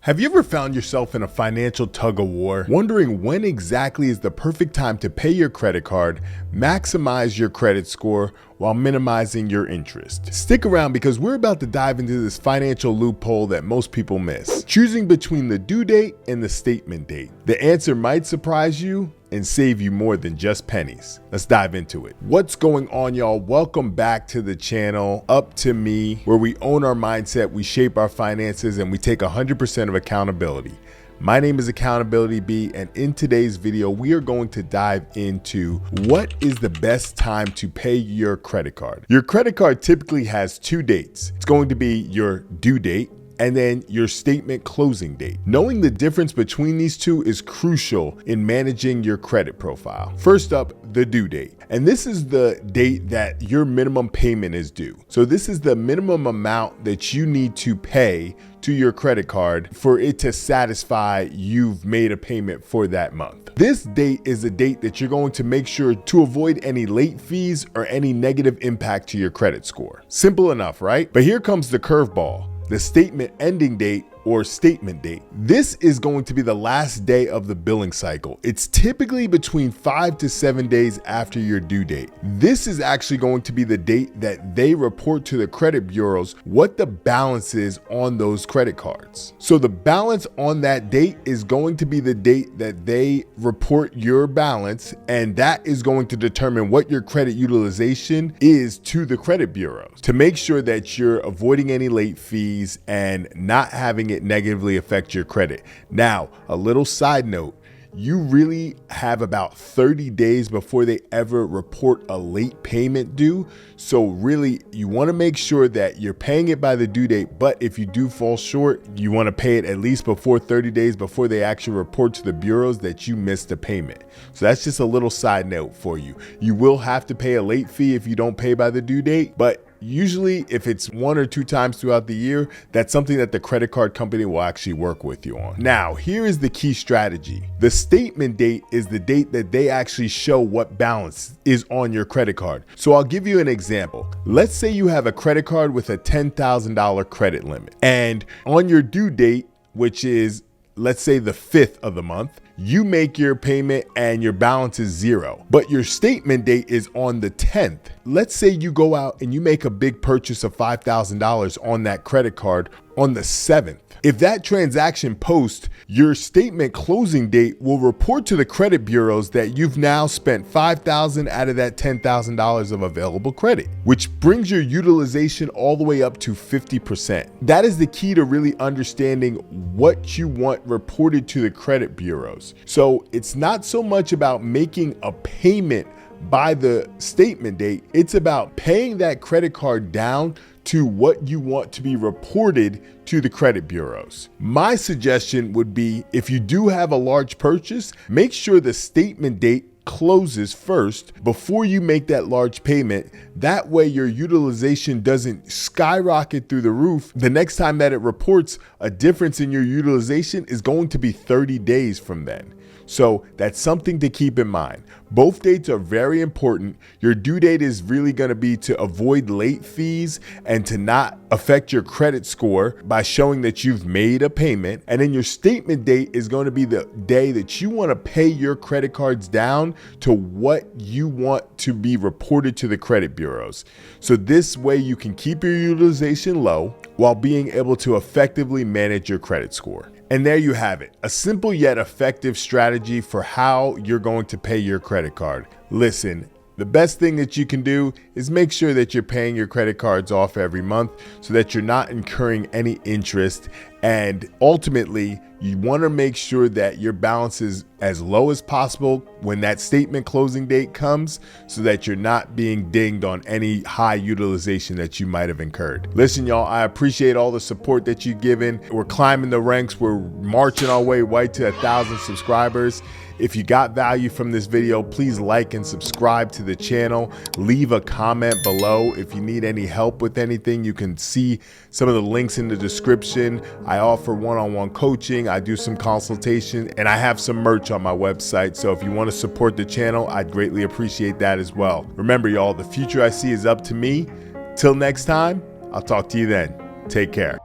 Have you ever found yourself in a financial tug-of-war, wondering when exactly is the perfect time to pay your credit card, maximize your credit score, while minimizing your interest? Stick around because we're about to dive into this financial loophole that most people miss. Choosing between the due date and the statement date. The answer might surprise you and save you more than just pennies. Let's dive into it. What's going on, y'all? Welcome back to the channel, Up to Me, where we own our mindset, we shape our finances, and we take 100% of accountability. My name is Accountability B, and in today's video, we are going to dive into what is the best time to pay your credit card. Your credit card typically has two dates. It's going to be your due date and then your statement closing date. Knowing the difference between these two is crucial in managing your credit profile. First up, the due date. And this is the date that your minimum payment is due. So this is the minimum amount that you need to pay to your credit card for it to satisfy you've made a payment for that month. This date is a date that you're going to make sure to avoid any late fees or any negative impact to your credit score. Simple enough, right? But here comes the curveball. The statement ending date or statement date. This is going to be the last day of the billing cycle. It's typically between 5 to 7 days after your due date. This is actually going to be the date that they report to the credit bureaus what the balance is on those credit cards. So the balance on that date is going to be the date that they report your balance, and that is going to determine what your credit utilization is to the credit bureaus to make sure that you're avoiding any late fees and not having it negatively affect your credit. Now, a little side note, you really have about 30 days before they ever report a late payment due. So really, you want to make sure that you're paying it by the due date, but if you do fall short, you want to pay it at least before 30 days before they actually report to the bureaus that you missed a payment. So that's just a little side note for you. You will have to pay a late fee if you don't pay by the due date, but usually, if it's 1 or 2 times throughout the year, that's something that the credit card company will actually work with you on. Now, here is the key strategy. The statement date is the date that they actually show what balance is on your credit card. So I'll give you an example. Let's say you have a credit card with a $10,000 credit limit, and on your due date, which is, let's say, the 5th of the month, you make your payment and your balance is 0, but your statement date is on the 10th. Let's say you go out and you make a big purchase of $5,000 on that credit card on the 7th. If that transaction posts, your statement closing date will report to the credit bureaus that you've now spent $5,000 out of that $10,000 of available credit, which brings your utilization all the way up to 50%. That is the key to really understanding what you want reported to the credit bureaus. So it's not so much about making a payment by the statement date, it's about paying that credit card down to what you want to be reported to the credit bureaus. My suggestion would be, if you do have a large purchase, make sure the statement date closes first before you make that large payment. That way your utilization doesn't skyrocket through the roof. The next time that it reports a difference in your utilization is going to be 30 days from then. So that's something to keep in mind. Both dates are very important. Your due date is really going to be to avoid late fees and to not affect your credit score by showing that you've made a payment. And then your statement date is going to be the day that you want to pay your credit cards down to what you want to be reported to the credit bureaus. So this way you can keep your utilization low while being able to effectively manage your credit score. And there you have it, a simple yet effective strategy for how you're going to pay your credit card. Listen, the best thing that you can do is make sure that you're paying your credit cards off every month so that you're not incurring any interest. And ultimately, you want to make sure that your balance is as low as possible when that statement closing date comes so that you're not being dinged on any high utilization that you might have incurred. Listen, y'all, I appreciate all the support that you've given. We're climbing the ranks. We're marching our way right to 1,000 subscribers. If you got value from this video, please like and subscribe to the channel. Leave a comment below. If you need any help with anything, you can see some of the links in the description. I offer one-on-one coaching. I do some consultation, and I have some merch on my website. So if you want to support the channel, I'd greatly appreciate that as well. Remember, y'all, the future I see is up to me. Till next time, I'll talk to you then. Take care.